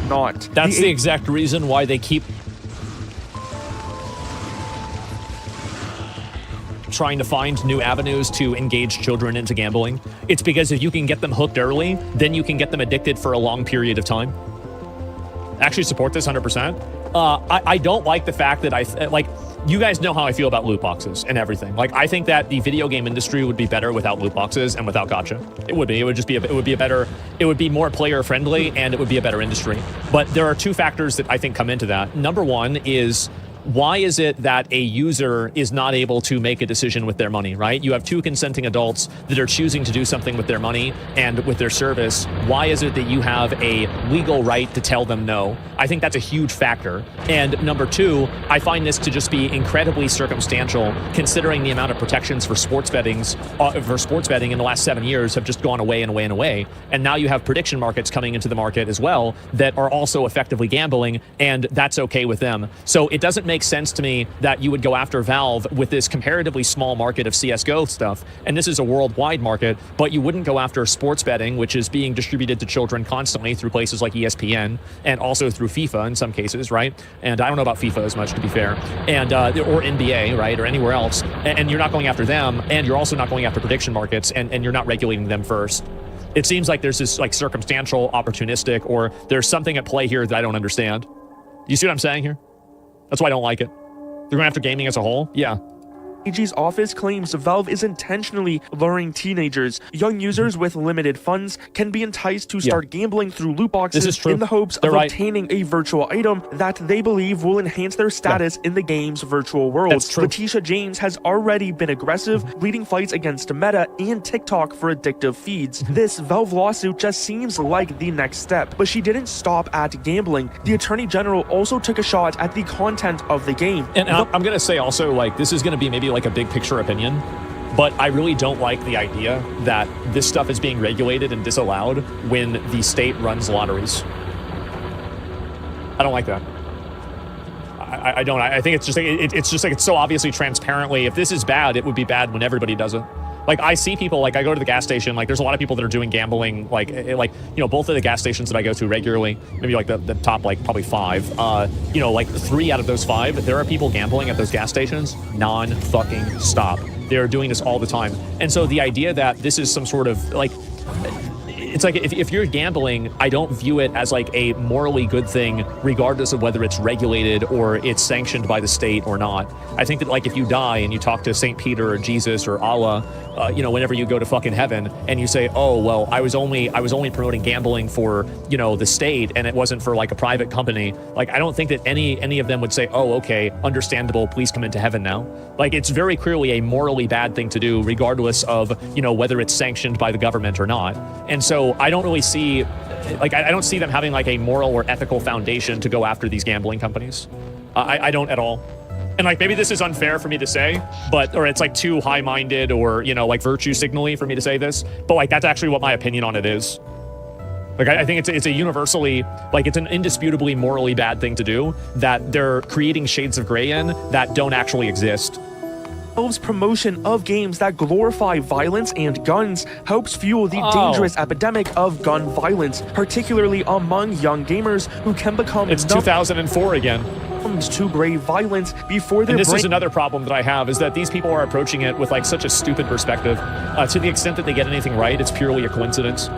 not. That's the exact reason why they keep trying to find new avenues to engage children into gambling. It's because if you can get them hooked early, then you can get them addicted for a long period of time. Actually support this 100%. I don't like the fact that you guys know how I feel about loot boxes and everything. Like, I think that the video game industry would be better without loot boxes and without gacha. It would be. It would just be. It would be more player friendly, and it would be a better industry. But there are two factors that I think come into that. Number one is, why is it that a user is not able to make a decision with their money, right? You have two consenting adults that are choosing to do something with their money and with their service. Why is it that you have a legal right to tell them no? I think that's a huge factor. And number two, I find this to just be incredibly circumstantial, considering the amount of protections for sports betting in the last 7 years have just gone away and away and away. And now you have prediction markets coming into the market as well that are also effectively gambling, and that's okay with them. So it doesn't make sense to me that you would go after Valve with this comparatively small market of CSGO stuff, and this is a worldwide market, but you wouldn't go after sports betting, which is being distributed to children constantly through places like ESPN and also through FIFA in some cases, right? And I don't know about FIFA as much, to be fair, and or NBA, right, or anywhere else, and you're not going after them, and you're also not going after prediction markets, and you're not regulating them first. It seems like there's this like circumstantial, opportunistic, or there's something at play here that I don't understand. You see what I'm saying here? That's why I don't like it. They're going after gaming as a whole? Yeah. AG's office claims Valve is intentionally luring teenagers. Young users with limited funds can be enticed to start gambling through loot boxes in the hopes of obtaining a virtual item that they believe will enhance their status in the game's virtual world. Letitia James has already been aggressive, leading fights against Meta and TikTok for addictive feeds. This Valve lawsuit just seems like the next step, but she didn't stop at gambling. The Attorney General also took a shot at the content of the game. And I'm going to say also, like, this is going to be maybe like a big picture opinion, but I really don't like the idea that this stuff is being regulated and disallowed when the state runs lotteries. I don't like that. I don't. I think it's just like it's so obviously transparently, if this is bad, it would be bad when everybody does it. Like, I see people, like, I go to the gas station, like, there's a lot of people that are doing gambling, like, you know, both of the gas stations that I go to regularly, maybe, like, the top, like, probably 5, you know, like, 3 out of those 5, there are people gambling at those gas stations non-fucking stop. They're doing this all the time. And so the idea that this is some sort of, like, it's like, if you're gambling, I don't view it as like a morally good thing, regardless of whether it's regulated or it's sanctioned by the state or not. I think that, like, if you die and you talk to St. Peter or Jesus or Allah, you know, whenever you go to fucking heaven, and you say, oh, well, I was only promoting gambling for, you know, the state, and it wasn't for like a private company. Like, I don't think that any of them would say, oh, okay, understandable, please come into heaven now. Like, it's very clearly a morally bad thing to do, regardless of, you know, whether it's sanctioned by the government or not. And so I don't really see, like, I don't see them having like a moral or ethical foundation to go after these gambling companies. I don't at all. And, like, maybe this is unfair for me to say, but, or it's like too high-minded or, you know, like virtue signaling for me to say this, but, like, that's actually what my opinion on it is. Like, I think it's a universally, like, it's an indisputably morally bad thing to do that they're creating shades of gray in that don't actually exist. Valve's promotion of games that glorify violence and guns helps fuel the dangerous epidemic of gun violence, particularly among young gamers who can become— It's 2004 again. To grave violence before their— And this is another problem that I have, is that these people are approaching it with, like, such a stupid perspective. To the extent that they get anything right, it's purely a coincidence.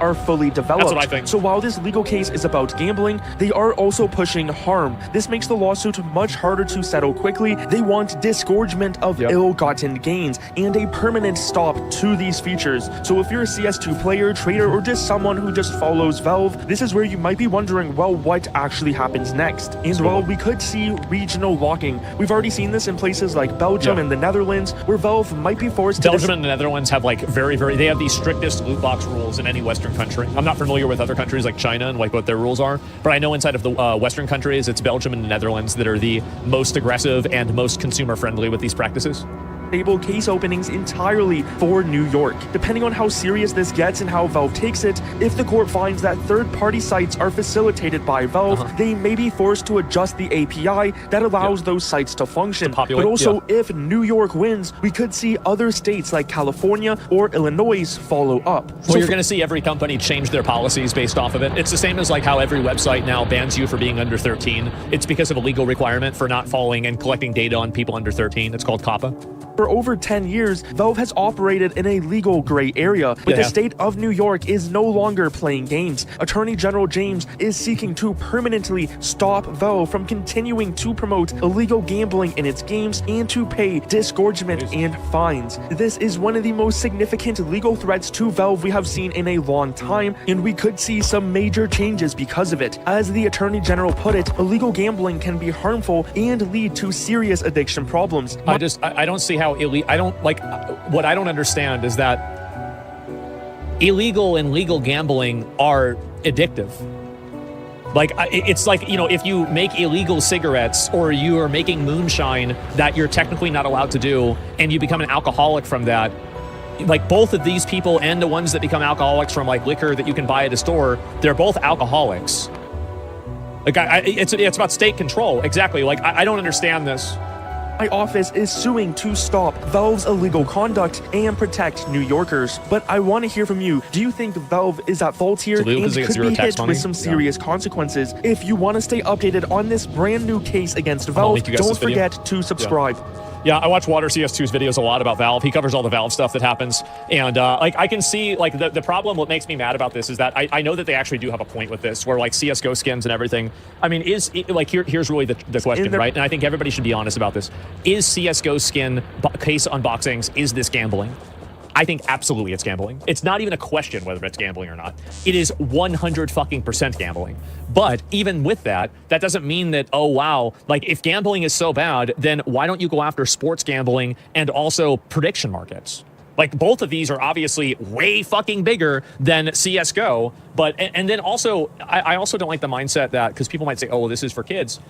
Are fully developed. That's what I think. So while this legal case is about gambling, they are also pushing harm. This makes the lawsuit much harder to settle quickly. They want disgorgement of ill-gotten gains and a permanent stop to these features. So if you're a CS2 player, trader, or just someone who just follows Valve, this is where you might be wondering, well, what actually happens next? And well, we could see regional locking. We've already seen this in places like Belgium and the Netherlands, where Valve might be forced to— Belgium and the Netherlands have, like, they have the strictest loot box rules in any Western country. I'm not familiar with other countries like China and, like, what their rules are, but I know inside of the Western countries, it's Belgium and the Netherlands that are the most aggressive and most consumer friendly with these practices. stable case openings entirely for New York. Depending on how serious this gets and how Valve takes it, if the court finds that third-party sites are facilitated by Valve, they may be forced to adjust the API that allows those sites to function. But also, if New York wins, we could see other states like California or Illinois follow up. Well, you're going to see every company change their policies based off of it. It's the same as like how every website now bans you for being under 13. It's because of a legal requirement for not following and collecting data on people under 13. It's called COPPA. For over 10 years, Valve has operated in a legal gray area, but the state of New York is no longer playing games. Attorney General James is seeking to permanently stop Valve from continuing to promote illegal gambling in its games and to pay disgorgement and fines. This is one of the most significant legal threats to Valve we have seen in a long time, and we could see some major changes because of it. As the Attorney General put it, illegal gambling can be harmful and lead to serious addiction problems. I don't see how what I don't understand is that illegal and legal gambling are addictive. Like, it's like, you know, if you make illegal cigarettes or you are making moonshine that you're technically not allowed to do, and you become an alcoholic from that, like both of these people and the ones that become alcoholics from like liquor that you can buy at a store, they're both alcoholics. Like, it's about state control. Exactly. Like, I don't understand this. My office is suing to stop Valve's illegal conduct and protect New Yorkers. But I want to hear from you. Do you think Valve is at fault here and could be hit with some serious consequences? If you want to stay updated on this brand new case against Valve, don't forget to subscribe. Yeah, I watch Water CS2's videos a lot about Valve. He covers all the Valve stuff that happens. And like I can see like the problem, what makes me mad about this is that I know that they actually do have a point with this, where like CSGO skins and everything. I mean, here's really the question, right? And I think everybody should be honest about this. Is CSGO skin case unboxings, is this gambling? I think absolutely it's gambling. It's not even a question whether it's gambling or not. It is 100% gambling. But even with that, that doesn't mean that, oh, wow, like if gambling is so bad, then why don't you go after sports gambling and also prediction markets? Like both of these are obviously way fucking bigger than CSGO. But, and then also, I also don't like the mindset that, because people might say, oh, well, this is for kids.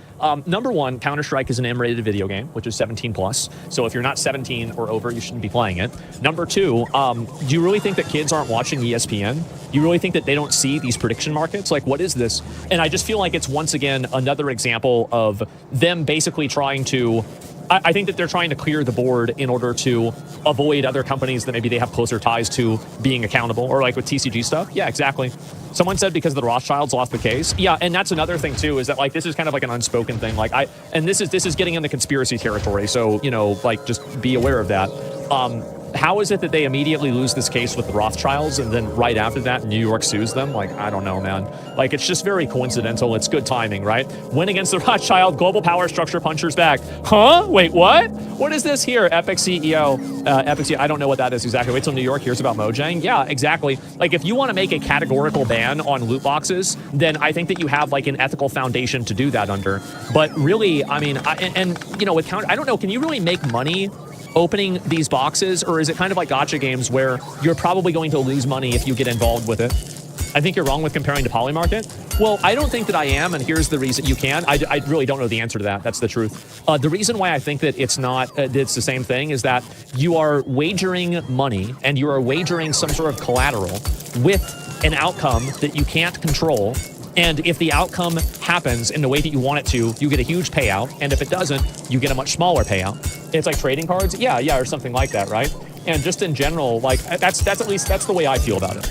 Number one, Counter-Strike is an M-rated video game, which is 17 plus. So if you're not 17 or over, you shouldn't be playing it. Number two, do you really think that kids aren't watching ESPN? You really think that they don't see these prediction markets? Like, what is this? And I just feel like it's once again another example of them basically trying to, I think that they're trying to clear the board in order to avoid other companies that maybe they have closer ties to being accountable, or like with TCG stuff. Yeah, exactly. Someone said because the Rothschilds lost the case. Yeah, and that's another thing too, is that like this is kind of like an unspoken thing. Like this is getting into conspiracy territory. So, you know, like just be aware of that. How is it that they immediately lose this case with the Rothschilds and then right after that New York sues them? Like, I don't know, man. Like, it's just very coincidental. It's good timing, right? Win against the Rothschild, global power structure punchers back. Huh? Wait, what? What is this here? Epic CEO. I don't know what that is exactly. Wait till New York hears about Mojang. Yeah, exactly. Like, if you want to make a categorical ban on loot boxes, then I think that you have like an ethical foundation to do that under. But really, I mean, you know, with counter, I don't know, can you really make money opening these boxes, or is it kind of like gacha games where you're probably going to lose money if you get involved with it? I think you're wrong with comparing to Polymarket. Well, I don't think that I am, and here's the reason. You can. I really don't know the answer to that. That's the truth. The reason why I think that it's not, it's the same thing, is that you are wagering money and you are wagering some sort of collateral with an outcome that you can't control. And if the outcome happens in the way that you want it to, you get a huge payout. And if it doesn't, you get a much smaller payout. It's like trading cards. Yeah, or something like that, right? And just in general, like that's at least that's the way I feel about it.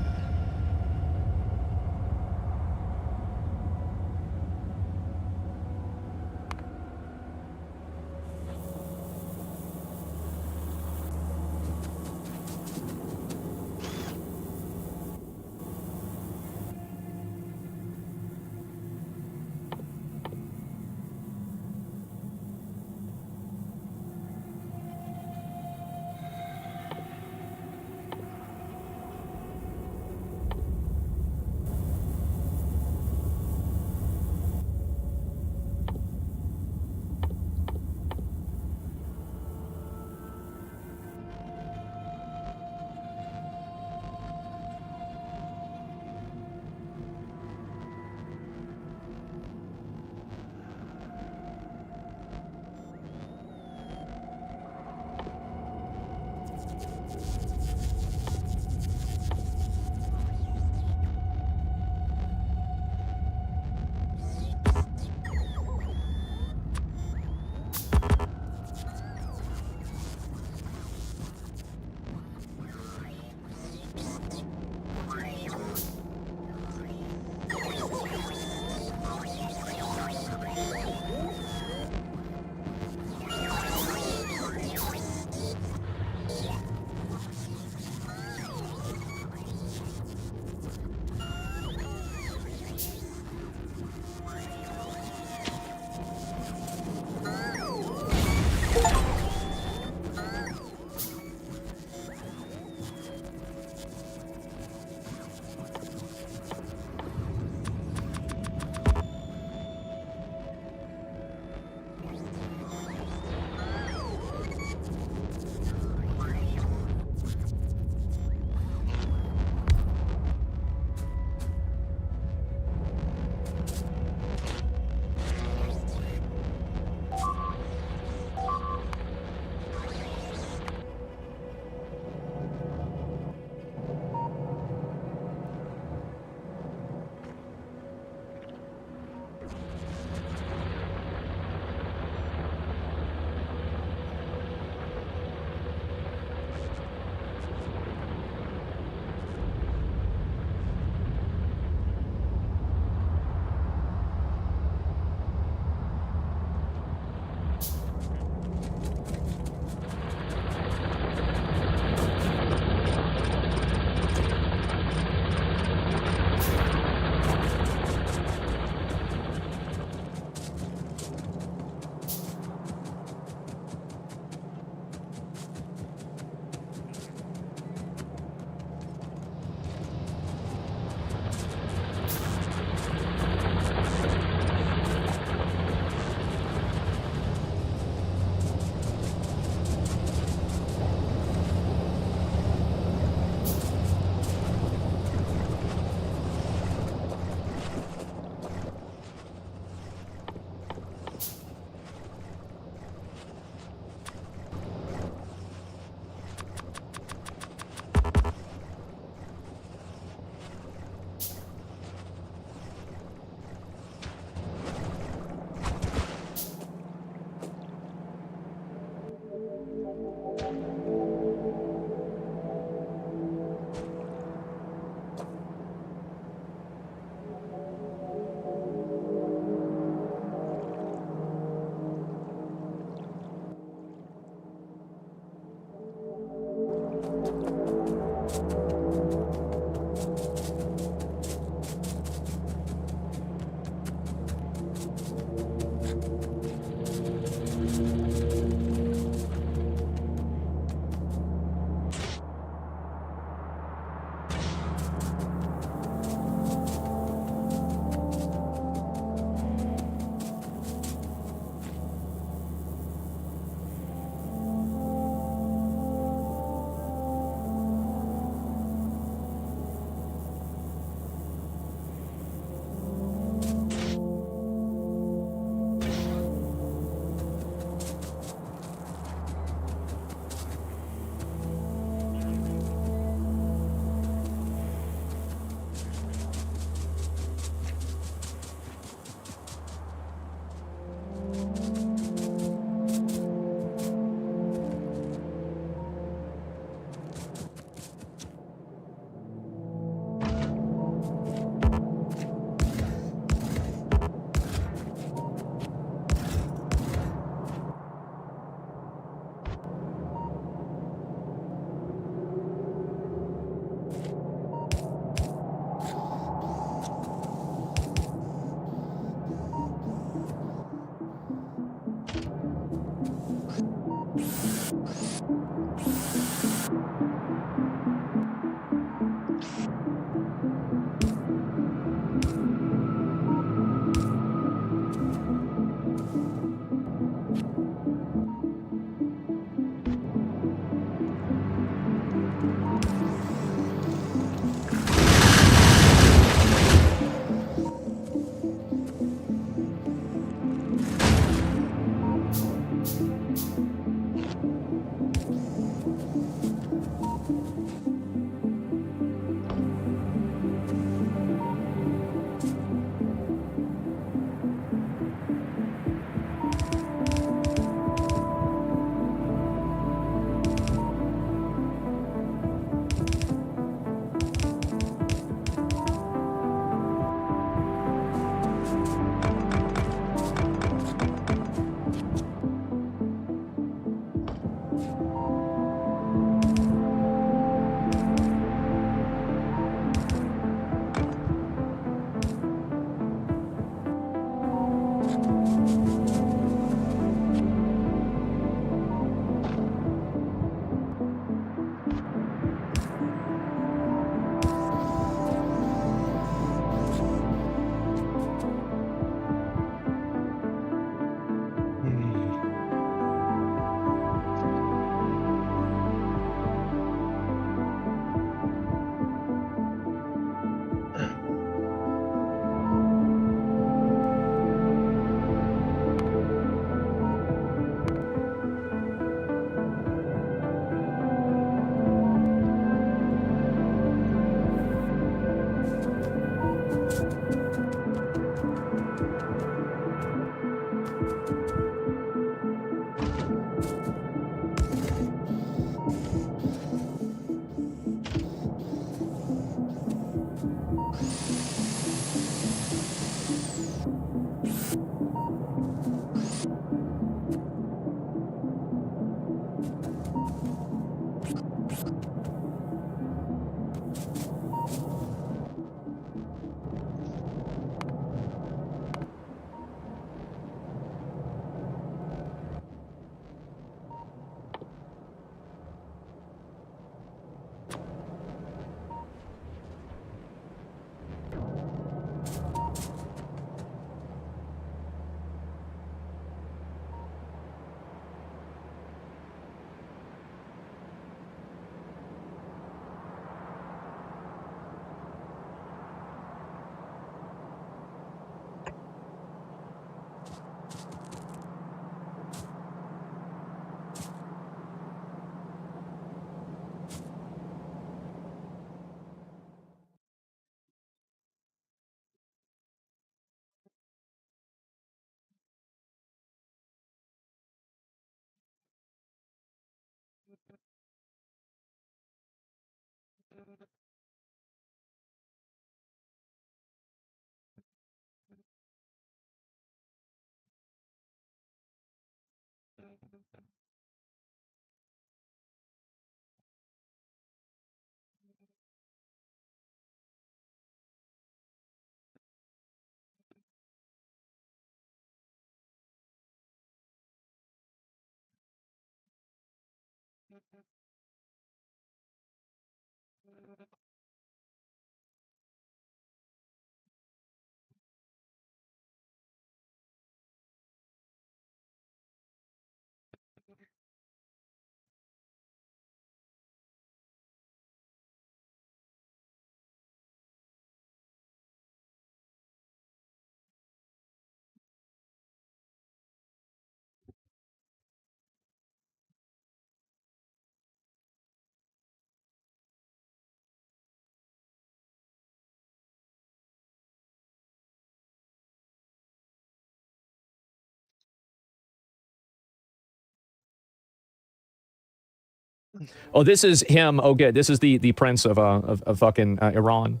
Oh, this is him. Oh, good. This is the prince of fucking Iran.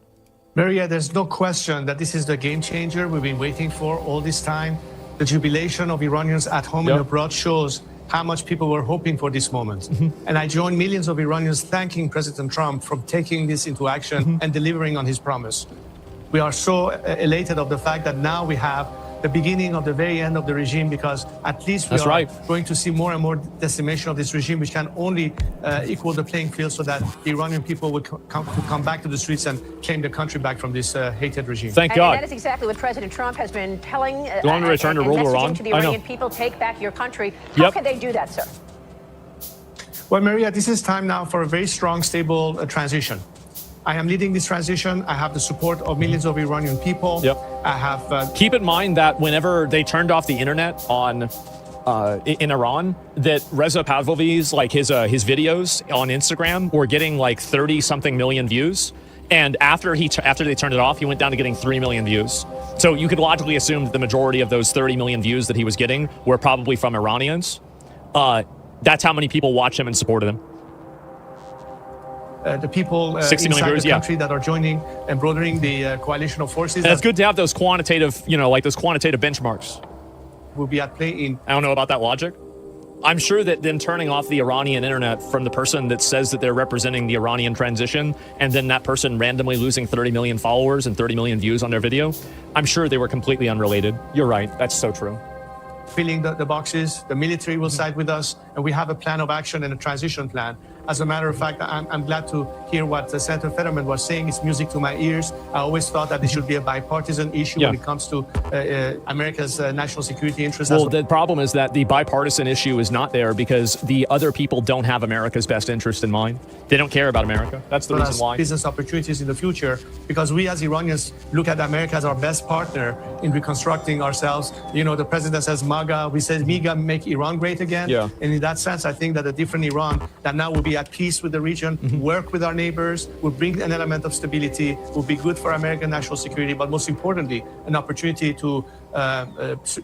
Maria, there's no question that this is the game changer we've been waiting for all this time. The jubilation of Iranians at home and abroad shows how much people were hoping for this moment. And I join millions of Iranians thanking President Trump for taking this into action and delivering on his promise. We are so elated of the fact that now we have the beginning of the very end of the regime, because at least we are going to see more and more decimation of this regime, which can only equal the playing field so that the Iranian people will come back to the streets and claim the country back from this hated regime. Thank God. And that is exactly what President Trump has been telling you want to return to rule Iran? To the Iranian people, take back your country. How can they do that, sir? Well, Maria, this is time now for a very strong, stable transition. I am leading this transition. I have the support of millions of Iranian people. I have. Keep in mind that whenever they turned off the internet on in Iran, that Reza Pahlavi's like his videos on Instagram were getting like 30-something million views, and after they turned it off, he went down to getting 3 million views. So you could logically assume that the majority of those 30 million views that he was getting were probably from Iranians. That's how many people watched him and supported him. The people inside the country that are joining and broadening the coalition of forces. And it's good to have those quantitative, those quantitative benchmarks. Will be at play in. I don't know about that logic. I'm sure that them turning off the Iranian internet from the person that says that they're representing the Iranian transition, and then that person randomly losing 30 million followers and 30 million views on their video, I'm sure they were completely unrelated. You're right. That's so true. Filling the boxes, the military will side with us, and we have a plan of action and a transition plan. As a matter of fact, I'm glad to hear what Senator Fetterman was saying. It's music to my ears. I always thought that it should be a bipartisan issue when it comes to America's national security interests. Well, the problem is that the bipartisan issue is not there because the other people don't have America's best interest in mind. They don't care about America. That's the reason why. Business opportunities in the future, because we as Iranians look at America as our best partner in reconstructing ourselves. The president says MAGA, we say MIGA, make Iran great again. And in that sense, I think that a different Iran that now will be at peace with the region, work with our neighbors, will bring an element of stability, will be good for American national security, but most importantly, an opportunity to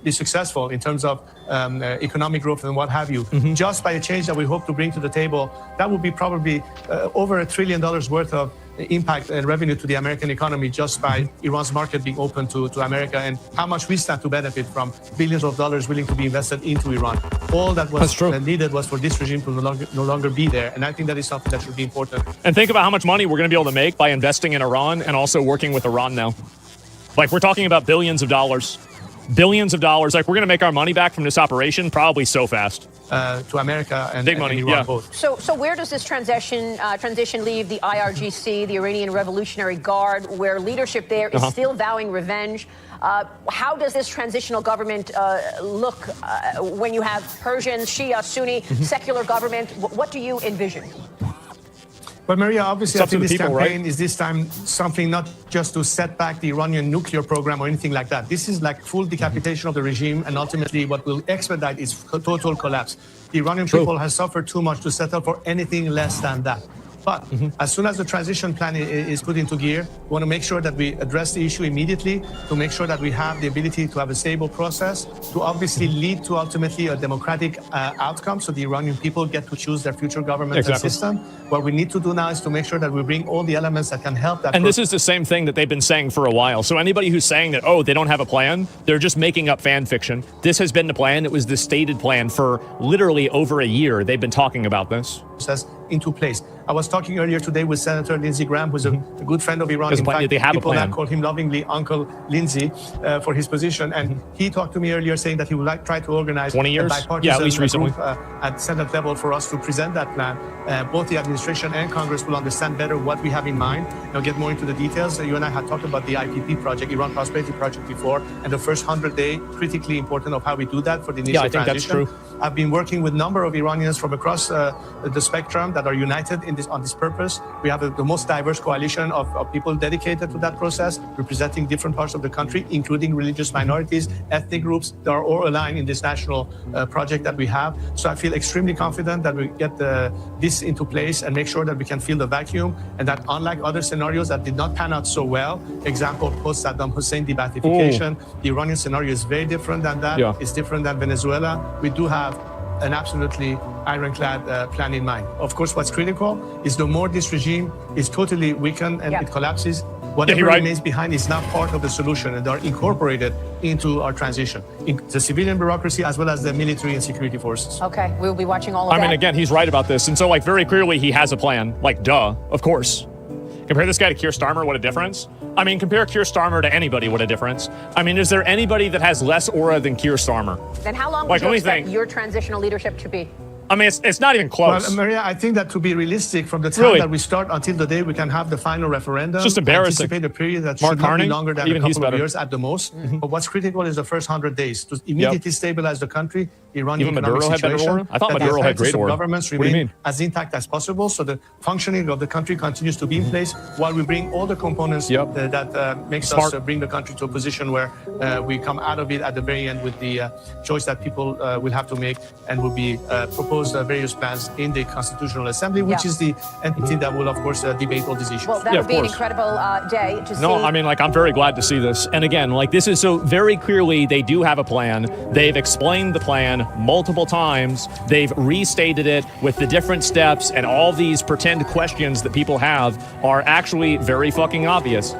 be successful in terms of economic growth and what have you. Just by a change that we hope to bring to the table, that would be probably over $1 trillion worth of impact and revenue to the American economy just by Iran's market being open to America, and how much we stand to benefit from billions of dollars willing to be invested into Iran. All that was needed was for this regime to no longer be there, and I think that is something that should be important. And think about how much money we're going to be able to make by investing in Iran and also working with Iran now. Like, we're talking about billions of dollars. Billions of dollars. Like, we're going to make our money back from this operation probably so fast. To America and big money, and Iran both. So where does this transition leave the IRGC, the Iranian Revolutionary Guard, where leadership there is still vowing revenge? How does this transitional government look when you have Persian, Shia, Sunni, secular government? What do you envision? But Maria, obviously, I think this campaign is this time something not just to set back the Iranian nuclear program or anything like that. This is like full decapitation of the regime, and ultimately what will expedite its total collapse. The Iranian people have suffered too much to settle for anything less than that. But as soon as the transition plan is put into gear, we want to make sure that we address the issue immediately, to make sure that we have the ability to have a stable process, to obviously lead to ultimately a democratic outcome so the Iranian people get to choose their future government and system. What we need to do now is to make sure that we bring all the elements that can help that. And this is the same thing that they've been saying for a while. So anybody who's saying that, oh, they don't have a plan, they're just making up fan fiction. This has been the plan. It was the stated plan for literally over a year. They've been talking about this. into place. I was talking earlier today with Senator Lindsey Graham, who's a good friend of Iran. In fact, they have people a plan. that call him lovingly Uncle Lindsey for his position. And he talked to me earlier saying that he would try to organize 20 years? a bipartisan Yeah, at least recently. group at Senate level for us to present that plan. Both the administration and Congress will understand better what we have in mind. I'll get more into the details. You and I had talked about the IPP project, Iran Prosperity Project before, and the first 100-day, critically important of how we do that for the initial transition. That's true. I've been working with a number of Iranians from across the spectrum that are united on this purpose. We have the most diverse coalition of people dedicated to that process, representing different parts of the country, including religious minorities, ethnic groups that are all aligned in this national project that we have. So I feel extremely confident that we get this into place and make sure that we can fill the vacuum, and that unlike other scenarios that did not pan out so well, example, post-Saddam Hussein de-Baathification, the Iranian scenario is very different than that. Yeah. It's different than Venezuela. We do have an absolutely ironclad plan in mind. Of course, what's critical is the more this regime is totally weakened and it collapses, whatever remains behind is not part of the solution, and they are incorporated into our transition, in the civilian bureaucracy as well as the military and security forces. Okay, we'll be watching all of that. I mean, again, he's right about this. And so, like, very clearly he has a plan. Like, duh, of course. Compare this guy to Keir Starmer, what a difference. I mean, compare Keir Starmer to anybody, what a difference. I mean, is there anybody that has less aura than Keir Starmer? Then how long would you expect your transitional leadership to be? I mean, it's not even close. Well, Maria, I think that to be realistic, from the time that we start until the day we can have the final referendum, it's just embarrassing. Anticipate a period that should not be longer than a couple of years at the most. Mm-hmm. But what's critical is the first 100 days to immediately stabilize the country, Iranian Even economic Maduro situation. Had better aura? I thought Maduro had great aura. Governments remain as intact as possible, so the functioning of the country continues to be in place while we bring all the components that makes us bring the country to a position where we come out of it at the very end with the choice that people will have to make, and will be proposed various plans in the Constitutional Assembly, which is the entity that will, of course, debate all these issues. Well, that would be an incredible day to see. No, I mean, like, I'm very glad to see this. And again, like, this is so very clearly they do have a plan. They've explained the plan multiple times. They've restated it with the different steps, and all these pretend questions that people have are actually very fucking obvious.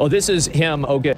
Oh, this is him. Okay.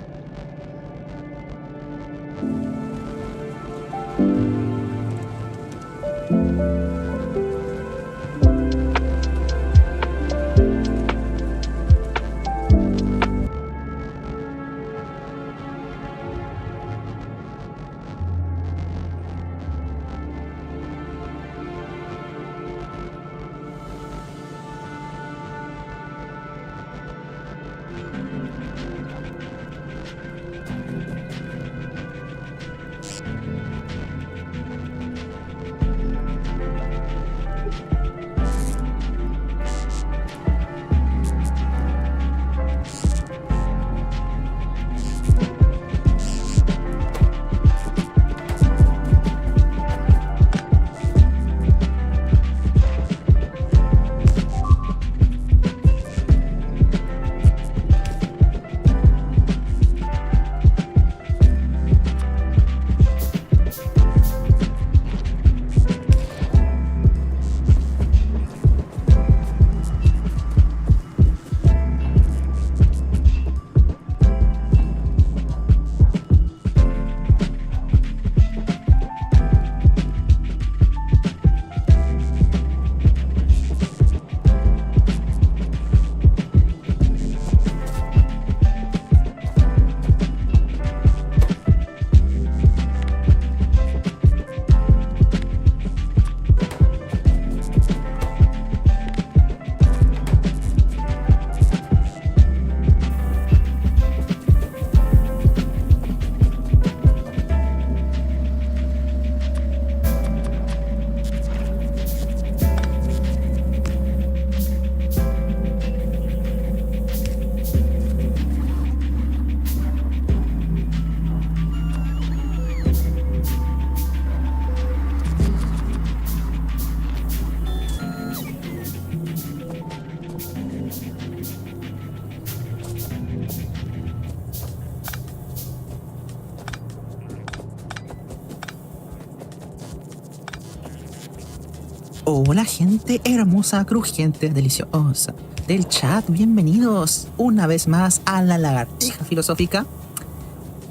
Hola gente hermosa, crujiente, deliciosa del chat, bienvenidos una vez más a la lagartija filosófica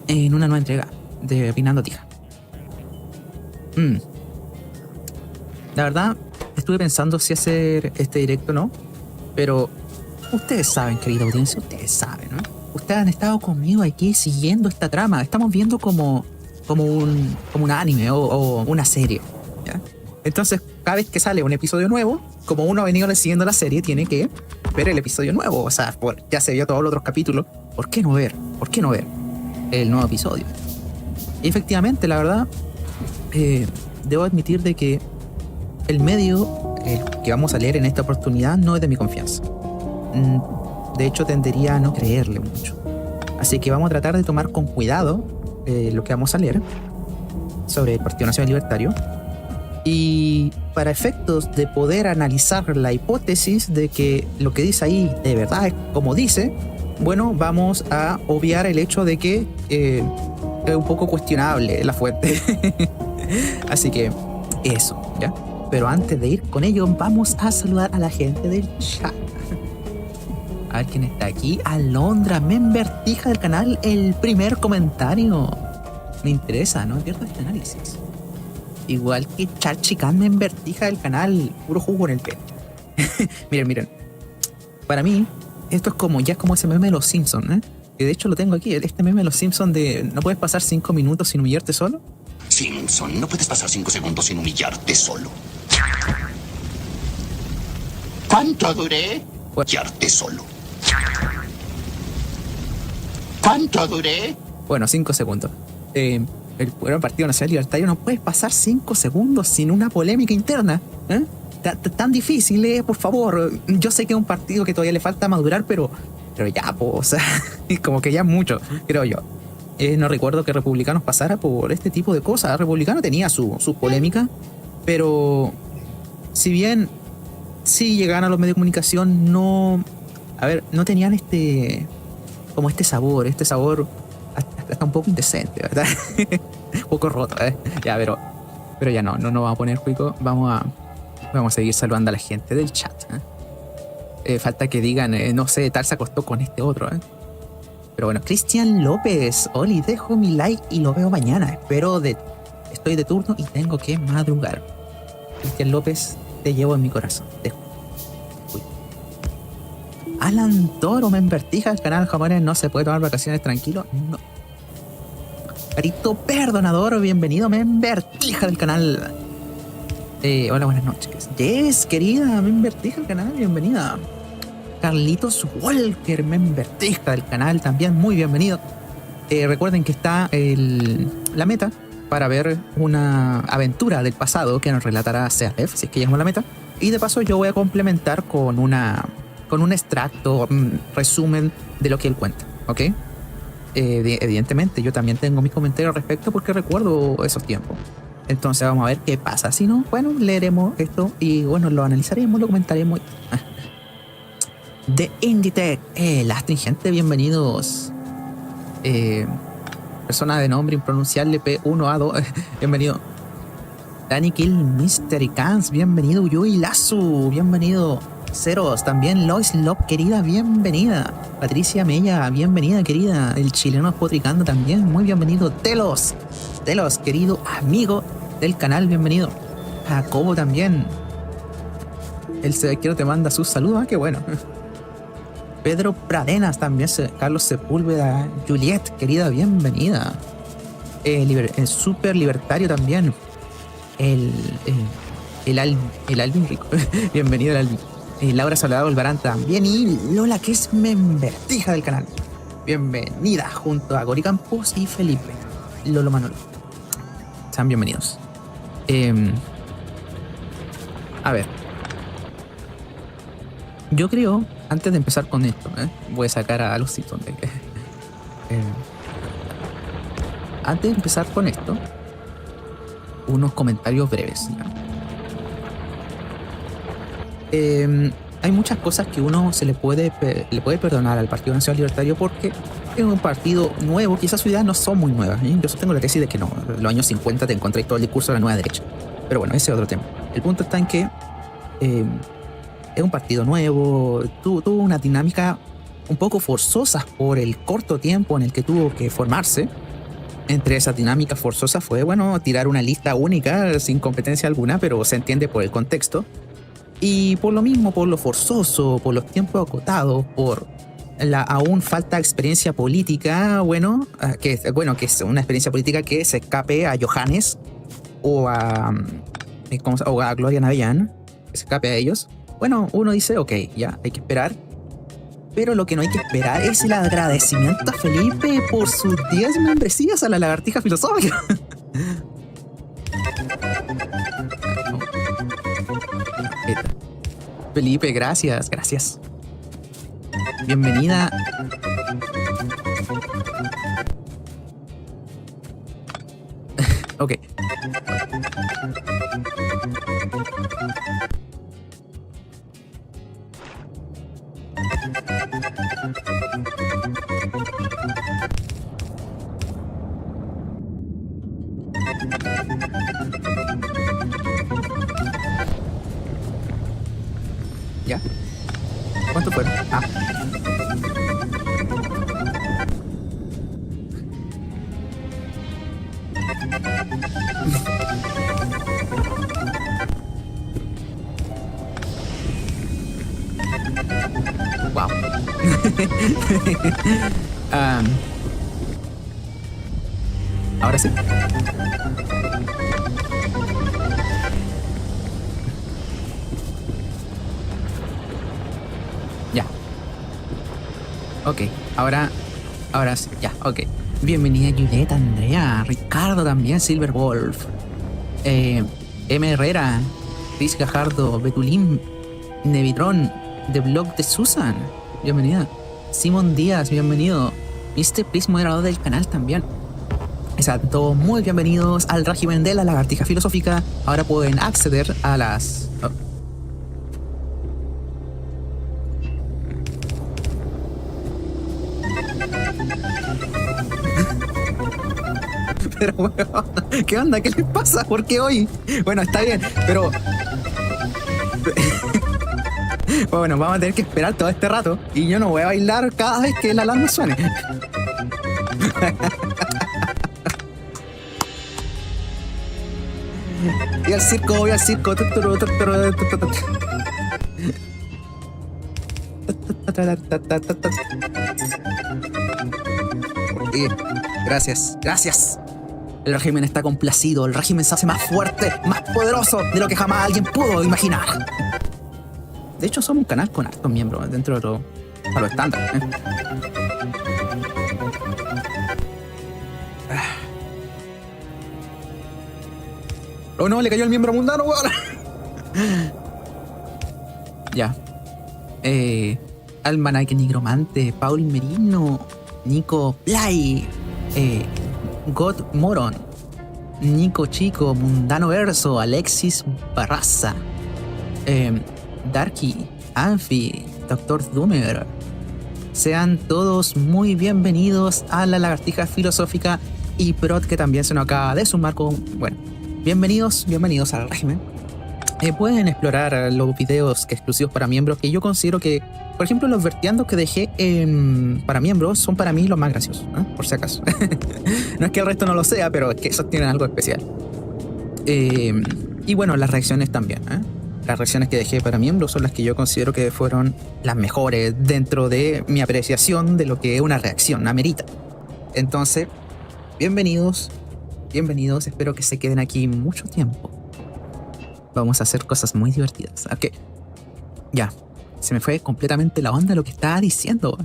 en una nueva entrega de Opinando Tija. La verdad, estuve pensando si hacer este directo o no, pero ustedes saben, querida audiencia, ustedes saben, ¿no? Ustedes han estado conmigo aquí siguiendo esta trama, estamos viendo como un anime o una serie, ¿ya? Entonces, cada vez que sale un episodio nuevo, como uno ha venido siguiendo la serie, tiene que ver el episodio nuevo. O sea, ya se vio todos los otros capítulos. ¿Por qué no ver? ¿Por qué no ver el nuevo episodio? Y efectivamente, la verdad, debo admitir de que el medio que vamos a leer en esta oportunidad no es de mi confianza. De hecho, tendería a no creerle mucho. Así que vamos a tratar de tomar con cuidado lo que vamos a leer sobre el Partido Nacional Libertario. Y para efectos de poder analizar la hipótesis de que lo que dice ahí de verdad es como dice, bueno, vamos a obviar el hecho de que es un poco cuestionable la fuente. Así que eso, ¿ya? Pero antes de ir con ello, vamos a saludar a la gente del chat. A ver quién está aquí. Alondra, membertija del canal, el primer comentario. Me interesa, ¿no? Pierdo este análisis. Igual que Chachican, membertija del canal, puro jugo en el pelo. Miren. Para mí, esto es como, ya es como ese meme de los Simpsons, ¿eh? Que de hecho lo tengo aquí, este meme de los Simpsons de ¿no puedes pasar 5 minutos sin humillarte solo? Simpson, no puedes pasar 5 segundos sin humillarte solo. ¿Cuánto duré? Humillarte solo. ¿Cuánto duré? Bueno, 5 segundos. El Partido Nacional Libertario no puede pasar 5 segundos sin una polémica interna, ¿eh? Tan difícil, por favor. Yo sé que es un partido que todavía le falta madurar, pero ya, pues, o sea, como que ya es mucho, creo yo. No recuerdo que Republicanos pasara por este tipo de cosas. Republicano tenía su polémica, pero si bien sí llegaban a los medios de comunicación, no tenían este sabor hasta un poco indecente, ¿verdad? Un poco roto, ¿eh? Ya, pero ya no vamos a poner cuico. Vamos a seguir saludando a la gente del chat, ¿eh? Falta que digan, no sé, tal se acostó con este otro, ¿eh? Pero bueno, Cristian López, Oli, dejo mi like y lo veo mañana. Estoy de turno y tengo que madrugar. Cristian López, te llevo en mi corazón. Alan Toro, me envertija el canal japonés, no se puede tomar vacaciones tranquilo. No. Carito Perdonador, bienvenido, me envertija del canal. Hola, buenas noches. Yes, querida, me envertija el canal, bienvenida. Carlitos Walker, me envertija del canal, también muy bienvenido. Recuerden que está la meta para ver una aventura del pasado que nos relatará Sealef, si es que llegamos a la meta. Y de paso yo voy a complementar con un extracto, resumen de lo que él cuenta, ¿ok? Evidentemente yo también tengo mis comentarios al respecto porque recuerdo esos tiempos. Entonces vamos a ver qué pasa. Si no, bueno, leeremos esto y bueno, lo analizaremos, lo comentaremos. The Inditech, la astringente, bienvenidos. Persona de nombre impronunciable P1A2, bienvenido. Danny Kill, Mystery Cans, bienvenido. Yui Lazu, bienvenido. Ceros, también Lois Lop, querida, bienvenida. Patricia Mella, bienvenida, querida. El chileno Potricando también, muy bienvenido. Telos, querido amigo del canal, bienvenido. Jacobo también. El Sebequero te manda sus saludos, qué bueno. Pedro Pradenas también, Carlos Sepúlveda, Juliet, querida, bienvenida. El super libertario también. El Alvin Rico, bienvenido el Alvin. Laura Soledad Olvarán también. Y Lola, que es membertija del canal, bienvenida, junto a Gori Campos y Felipe Lolo Manolo. Sean bienvenidos. A ver, yo creo, antes de empezar con esto, voy a sacar a Lucito. Antes de empezar con esto, unos comentarios breves. Hay muchas cosas que uno le puede perdonar al Partido Nacional Libertario porque es un partido nuevo, quizás sus ideas no son muy nuevas. Yo sostengo la tesis de que no, en los años 50 te encontráis todo el discurso de la nueva derecha. Pero bueno, ese es otro tema. El punto está en que es un partido nuevo, tuvo una dinámica un poco forzosa por el corto tiempo en el que tuvo que formarse. Entre esas dinámicas forzosas fue, bueno, tirar una lista única sin competencia alguna, pero se entiende por el contexto. Y por lo mismo, por lo forzoso, por los tiempos acotados, por la aún falta de experiencia política, que es una experiencia política que se escape a Johannes o a Gloria Navellán, que se escape a ellos. Bueno, uno dice, ok, ya, hay que esperar. Pero lo que no hay que esperar es el agradecimiento a Felipe por sus 10 membresías a la lagartija filosófica. Felipe, gracias. Bienvenida. Ok. ¿Ya? ¿Cuánto fueron? Wow. Ahora sí. Ya. Ok, ahora sí, ya, ok. Bienvenida Juliet, Andrea, Ricardo también, Silver Wolf, M. Herrera, Chris Gajardo, Betulín, Nevitron, The Blog de Susan, bienvenida. Simón Díaz, bienvenido. Mr. Pris, moderador del canal también. Están todos muy bienvenidos al régimen de la lagartija filosófica. Ahora pueden acceder a las... Pero bueno, ¿qué onda? ¿Qué les pasa? ¿Por qué hoy? Bueno, está bien, pero... Bueno, vamos a tener que esperar todo este rato y yo no voy a bailar cada vez que la alarma suene. Voy al circo, voy al circo. Gracias, gracias. El régimen está complacido, el régimen se hace más fuerte, más poderoso de lo que jamás alguien pudo imaginar. De hecho, somos un canal con hartos miembros dentro de lo estándar. Oh no, le cayó el miembro mundano, weón. Ya. Almanaque Nigromante, Paul Merino, Nico Play, God Moron, Nico Chico, Mundano Verso, Alexis Barraza, Darky, Anfi, Dr. Doomer. Sean todos muy bienvenidos a la lagartija filosófica y Prot, que también se nos acaba de sumar con... Bueno, bienvenidos al régimen. Pueden explorar los videos exclusivos para miembros que yo considero que, por ejemplo, los vertiandos que dejé para miembros son para mí los más graciosos, por si acaso. No es que el resto no lo sea, pero es que esos tienen algo especial. Y bueno, las reacciones también. Las reacciones que dejé para miembros son las que yo considero que fueron las mejores dentro de mi apreciación de lo que es una reacción, amerita. Entonces, bienvenidos, espero que se queden aquí mucho tiempo. Vamos a hacer cosas muy divertidas. Ok, ya, se me fue completamente la onda lo que estaba diciendo.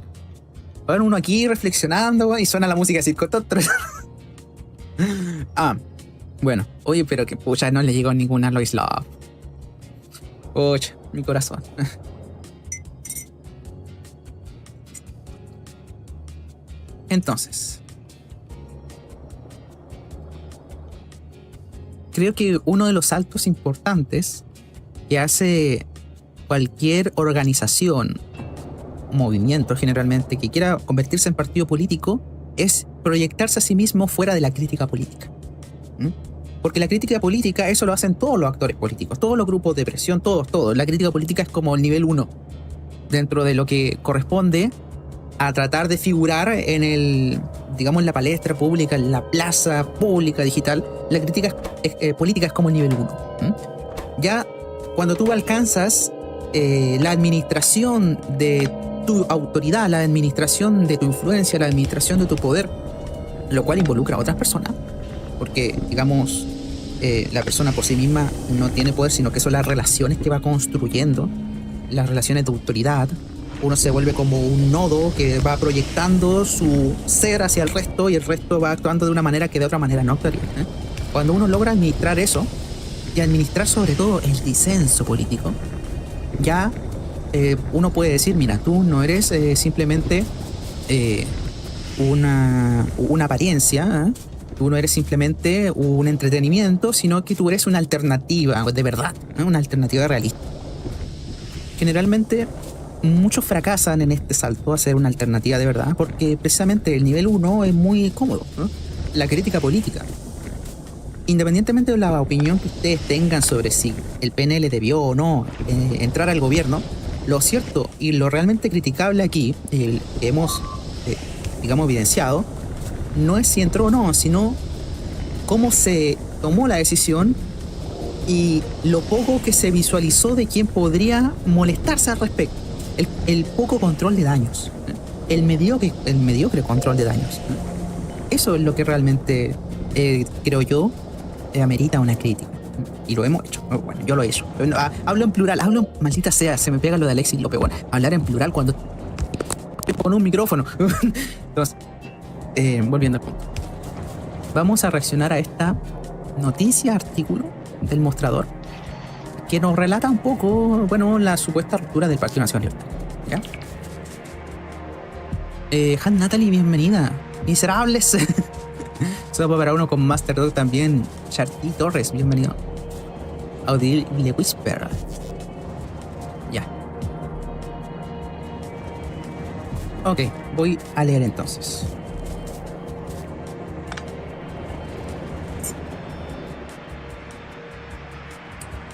Bueno, uno aquí reflexionando y suena la música así. Bueno, oye, pero que pucha, no le llegó ninguna Lois Love. Pucha, mi corazón. Entonces, creo que uno de los saltos importantes que hace cualquier organización, movimiento generalmente, que quiera convertirse en partido político, es proyectarse a sí mismo fuera de la crítica política. Porque la crítica política, eso lo hacen todos los actores políticos, todos los grupos de presión, todos. La crítica política es como el nivel 1 dentro de lo que corresponde a tratar de figurar en el, digamos, en la palestra pública, en la plaza pública digital. La crítica política es como el nivel 1. Ya cuando tú alcanzas la administración de tu autoridad, la administración de tu influencia, la administración de tu poder, lo cual involucra a otras personas, porque, digamos, la persona por sí misma no tiene poder, sino que son las relaciones que va construyendo, las relaciones de autoridad. Uno se vuelve como un nodo que va proyectando su ser hacia el resto y el resto va actuando de una manera que de otra manera no actuaría. Cuando uno logra administrar eso y administrar sobre todo el disenso político, ya uno puede decir, mira, tú no eres simplemente una apariencia, tú no eres simplemente un entretenimiento, sino que tú eres una alternativa de verdad, una alternativa realista. Generalmente muchos fracasan en este salto a ser una alternativa de verdad porque precisamente el nivel 1 es muy cómodo, la crítica política. Independientemente de la opinión que ustedes tengan sobre si el PNL debió o no entrar al gobierno, lo cierto y lo realmente criticable aquí, que hemos, digamos, evidenciado, no es si entró o no, sino cómo se tomó la decisión y lo poco que se visualizó de quién podría molestarse al respecto. El poco control de daños, el mediocre control de daños. Eso es lo que realmente, creo yo, amerita una crítica. Y lo hemos hecho. Bueno, yo lo he hecho. Hablo en plural, maldita sea, se me pega lo de Alexis López. Bueno, hablar en plural cuando con un micrófono. Entonces, volviendo al punto. Vamos a reaccionar a esta noticia, artículo del Mostrador, que nos relata un poco, bueno, la supuesta ruptura del Partido Nacional Libertario. ¿Ya? Han Natalie, bienvenida. Miserables. Sopa para uno con Master Dog también. Charty Torres, bienvenido. Audible Whisper. Ya. Ok, voy a leer entonces.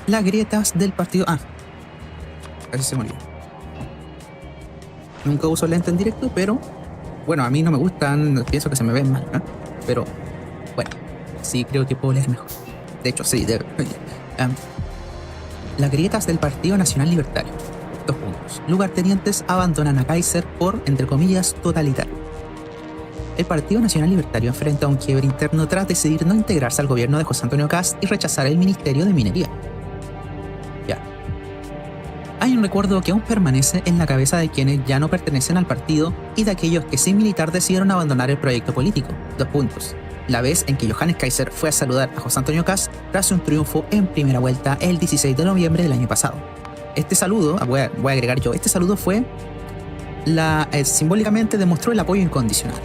Las grietas del partido... casi se me olvidó. Nunca uso lente en directo, pero bueno, a mí no me gustan, pienso que se me ven mal, ¿no? Pero bueno, sí creo que puedo leer mejor. De hecho, sí. Las grietas del Partido Nacional Libertario. 2 puntos. Lugartenientes abandonan a Kaiser por, entre comillas, totalitario. El Partido Nacional Libertario enfrenta un quiebre interno tras decidir no integrarse al gobierno de José Antonio Kast y rechazar el Ministerio de Minería. Ya. Hay un recuerdo que aún permanece en la cabeza de quienes ya no pertenecen al partido y de aquellos que sin militar decidieron abandonar el proyecto político. 2 puntos. La vez en que Johannes Kaiser fue a saludar a José Antonio Kast tras un triunfo en primera vuelta el 16 de noviembre del año pasado. Este saludo, voy a agregar yo, este saludo fue simbólicamente demostró el apoyo incondicional.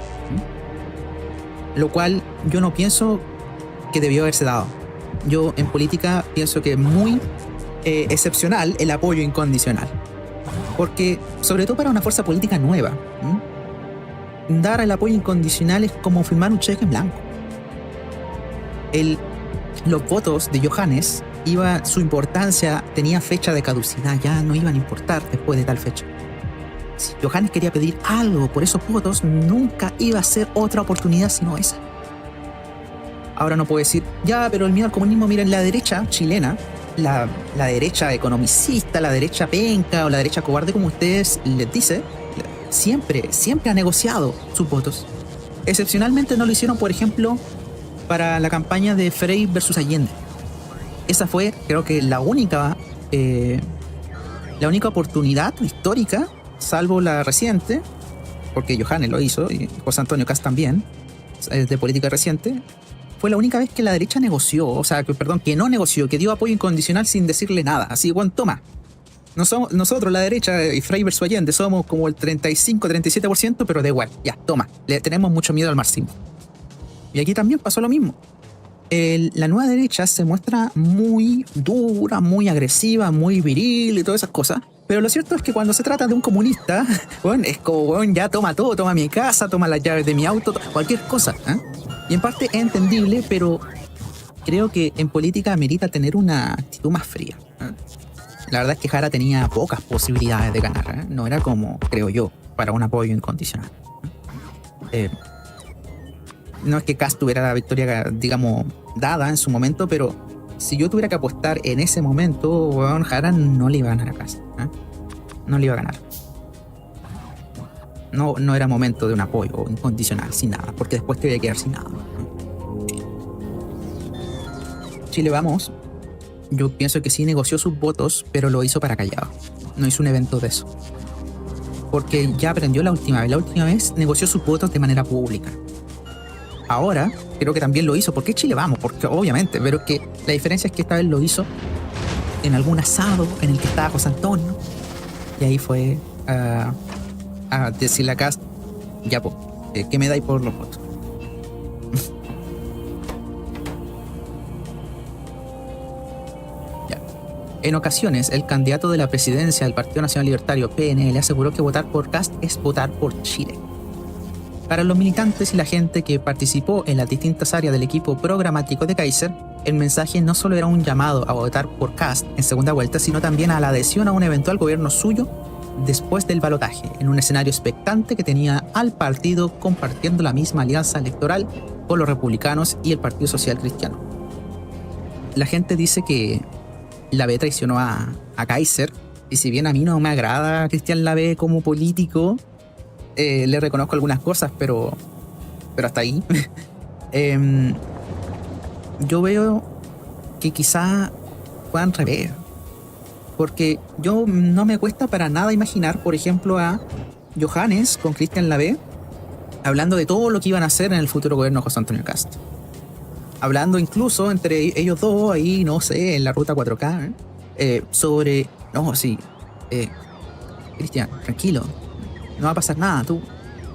Lo cual yo no pienso que debió haberse dado. Yo en política pienso que es muy excepcional el apoyo incondicional. Porque, sobre todo para una fuerza política nueva, dar el apoyo incondicional es como firmar un cheque en blanco. Los votos de Johannes, su importancia tenía fecha de caducidad, ya no iban a importar después de tal fecha. Si Johannes quería pedir algo por esos votos, nunca iba a ser otra oportunidad sino esa. Ahora no puedo decir, ya, pero el miedo al comunismo, miren, la derecha chilena, la derecha economicista, la derecha penca o la derecha cobarde, como ustedes les dicen, siempre ha negociado sus votos. Excepcionalmente no lo hicieron, por ejemplo, para la campaña de Frei versus Allende. Esa fue, creo que, la única oportunidad histórica, salvo la reciente, porque Johannes lo hizo y José Antonio Kast también, de política reciente, fue la única vez que la derecha negoció, que no negoció, que dio apoyo incondicional sin decirle nada. Así, bueno, toma. Nosotros, la derecha y Frei versus Allende, somos como el 35-37%, pero da igual, ya, toma. Le tenemos mucho miedo al marxismo. Y aquí también pasó lo mismo. La nueva derecha se muestra muy dura, muy agresiva, muy viril y todas esas cosas. Pero lo cierto es que cuando se trata de un comunista, bueno, es como, bueno, ya toma todo, toma mi casa, toma las llaves de mi auto, cualquier cosa. Y en parte es entendible, pero creo que en política amerita tener una actitud más fría. La verdad es que Jara tenía pocas posibilidades de ganar. No era como, creo yo, para un apoyo incondicional. No es que Kast tuviera la victoria, digamos, dada en su momento, pero si yo tuviera que apostar en ese momento, bueno, Jara no le iba a ganar a Kast. No le iba a ganar. No era momento de un apoyo incondicional, sin nada, porque después te voy a quedar sin nada. Chile Vamos, yo pienso que sí negoció sus votos, pero lo hizo para callado. No hizo un evento de eso. Porque ya aprendió la última vez. La última vez negoció sus votos de manera pública. Ahora, creo que también lo hizo. ¿Por qué Chile Vamos? Porque obviamente, pero es que la diferencia es que esta vez lo hizo en algún asado en el que estaba José Antonio. Y ahí fue a decirle a Kast, ya, ¿qué me dais por los votos? Ya. En ocasiones, el candidato de la presidencia del Partido Nacional Libertario, PNL, aseguró que votar por Kast es votar por Chile. Para los militantes y la gente que participó en las distintas áreas del equipo programático de Kaiser, el mensaje no solo era un llamado a votar por Kast en segunda vuelta, sino también a la adhesión a un eventual gobierno suyo después del balotaje, en un escenario expectante que tenía al partido compartiendo la misma alianza electoral con los republicanos y el Partido Social Cristiano. La gente dice que Lavé traicionó a Kaiser, y si bien a mí no me agrada Cristian Lavé como político, le reconozco algunas cosas, pero hasta ahí. Yo veo que quizá fue al revés. Porque yo no me cuesta para nada imaginar, por ejemplo, a Johannes con Cristian Lavé hablando de todo lo que iban a hacer en el futuro gobierno de José Antonio Kast. Hablando incluso entre ellos dos, ahí, no sé, en la ruta 4K, sobre... No, sí. Cristian, tranquilo. No va a pasar nada. Tú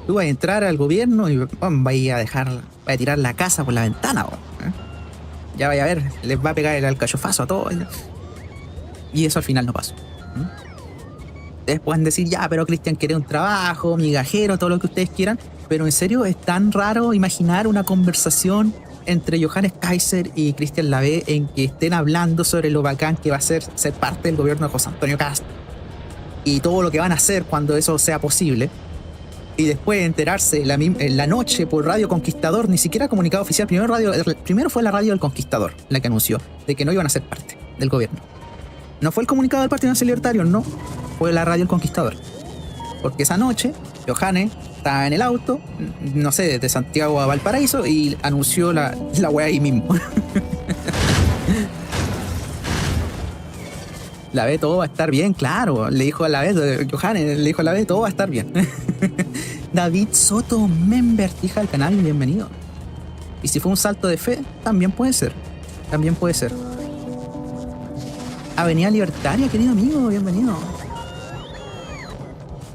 vas a entrar al gobierno y vas a tirar la casa por la ventana. Ya vaya a ver, les va a pegar el alcachofazo a todos. Y eso al final no pasó. Ustedes pueden decir, ya, pero Cristian quiere un trabajo, migajero, todo lo que ustedes quieran. Pero en serio, es tan raro imaginar una conversación entre Johannes Kaiser y Cristian Lavé en que estén hablando sobre lo bacán que va a ser parte del gobierno de José Antonio Kast. y todo lo que van a hacer cuando eso sea posible. Y después enterarse en la noche por Radio Conquistador, ni siquiera comunicado oficial. Primero fue la Radio del Conquistador la que anunció de que no iban a ser parte del gobierno. No fue el comunicado del Partido Nacional Libertario, no. Fue la Radio del Conquistador. Porque esa noche, Johannes estaba en el auto, no sé, de Santiago a Valparaíso, y anunció la weá ahí mismo. La B, todo va a estar bien, claro. Le dijo a la B, Johannes, le dijo a la B, todo va a estar bien. David Soto, member, hija del canal, bienvenido. Y si fue un salto de fe, también puede ser. También puede ser. Avenida Libertaria, querido amigo, bienvenido.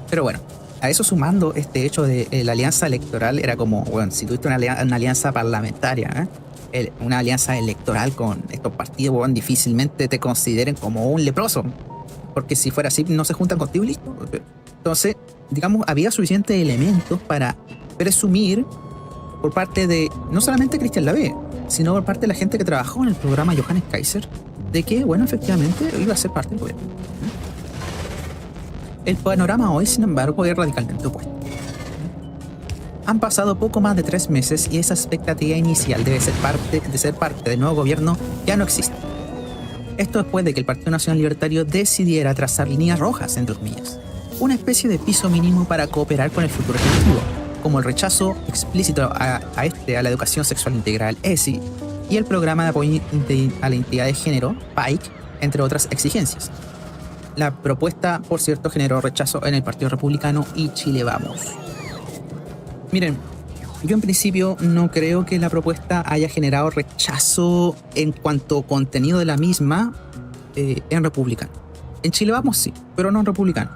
Pero bueno, a eso sumando este hecho de la alianza electoral, era como, bueno, si tuviste una alianza parlamentaria, una alianza electoral con estos partidos, bueno, difícilmente te consideren como un leproso, porque si fuera así no se juntan contigo y listo. Entonces, digamos, había suficientes elementos para presumir por parte de no solamente Cristian Lavé, sino por parte de la gente que trabajó en el programa Johannes Kaiser, de que, bueno, efectivamente iba a ser parte del gobierno. El panorama hoy, sin embargo, es radicalmente opuesto. Han pasado poco más de 3 meses y esa expectativa inicial de ser parte del nuevo gobierno ya no existe. Esto después de que el Partido Nacional Libertario decidiera trazar líneas rojas, entre comillas, una especie de piso mínimo para cooperar con el futuro ejecutivo, como el rechazo explícito a la educación sexual integral, ESI, y el programa de apoyo a la identidad de género, PAIC, entre otras exigencias. La propuesta, por cierto, generó rechazo en el Partido Republicano y Chile Vamos. Miren, yo en principio no creo que la propuesta haya generado rechazo en cuanto a contenido de la misma en Republicano. En Chile Vamos sí, pero no en Republicano.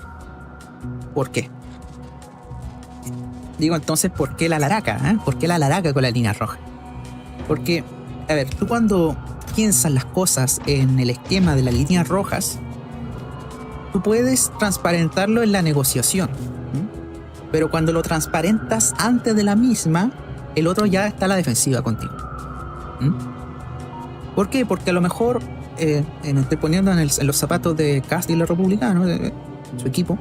¿Por qué? Digo entonces, ¿por qué la laraca? ¿Por qué la laraca con la línea roja? Porque, a ver, tú cuando piensas las cosas en el esquema de las líneas rojas, tú puedes transparentarlo en la negociación. Pero cuando lo transparentas antes de la misma, el otro ya está a la defensiva contigo. ¿Por qué? Porque a lo mejor me estoy poniendo en los zapatos de Cast y los republicanos, de su equipo.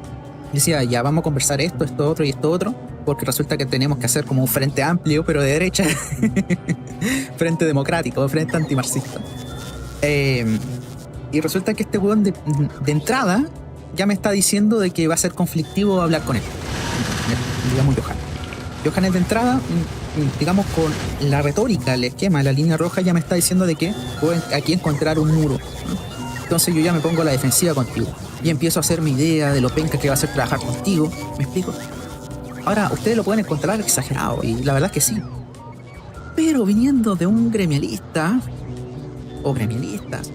Decía, ya vamos a conversar esto otro y esto otro, porque resulta que tenemos que hacer como un frente amplio, pero de derecha. Frente democrático, frente antimarxista. Y resulta que este weón de entrada ya me está diciendo de que va a ser conflictivo hablar con él. Digamos Johannes de entrada, digamos, con la retórica, el esquema, la línea roja, ya me está diciendo de que voy aquí a encontrar un muro. Entonces yo ya me pongo a la defensiva contigo y empiezo a hacer mi idea de lo penca que va a ser trabajar contigo. ¿Me explico? Ahora, ustedes lo pueden encontrar exagerado, y la verdad es que sí. Pero viniendo de un gremialista o gremialistas,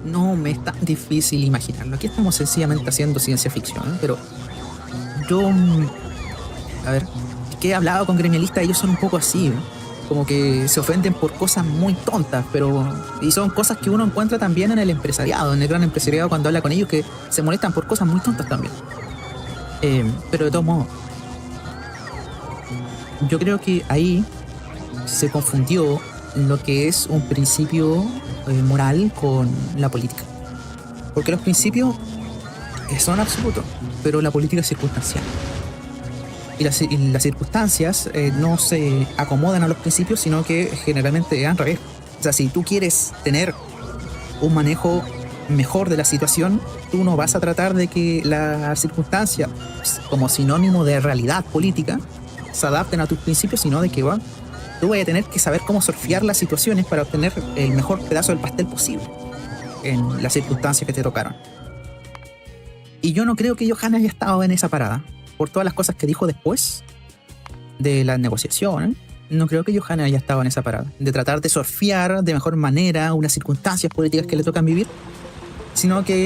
no me es tan difícil imaginarlo. Aquí estamos sencillamente haciendo ciencia ficción, pero yo, a ver, es que he hablado con gremialistas y ellos son un poco así, como que se ofenden por cosas muy tontas, y son cosas que uno encuentra también en el empresariado, en el gran empresariado, cuando habla con ellos, que se molestan por cosas muy tontas también. Pero de todos modos, yo creo que ahí se confundió lo que es un principio moral con la política, porque los principios son absolutos, pero la política es circunstancial. Y las circunstancias no se acomodan a los principios, sino que generalmente es al revés. O sea, si tú quieres tener un manejo mejor de la situación, tú no vas a tratar de que las circunstancias, como sinónimo de realidad política, se adapten a tus principios, sino de que tú vas a tener que saber cómo surfear las situaciones para obtener el mejor pedazo del pastel posible en las circunstancias que te tocaron. Y yo no creo que Johannes haya estado en esa parada. Por todas las cosas que dijo después de las negociaciones, no creo que Johannes haya estado en esa parada. De tratar de surfear de mejor manera unas circunstancias políticas que le tocan vivir, sino que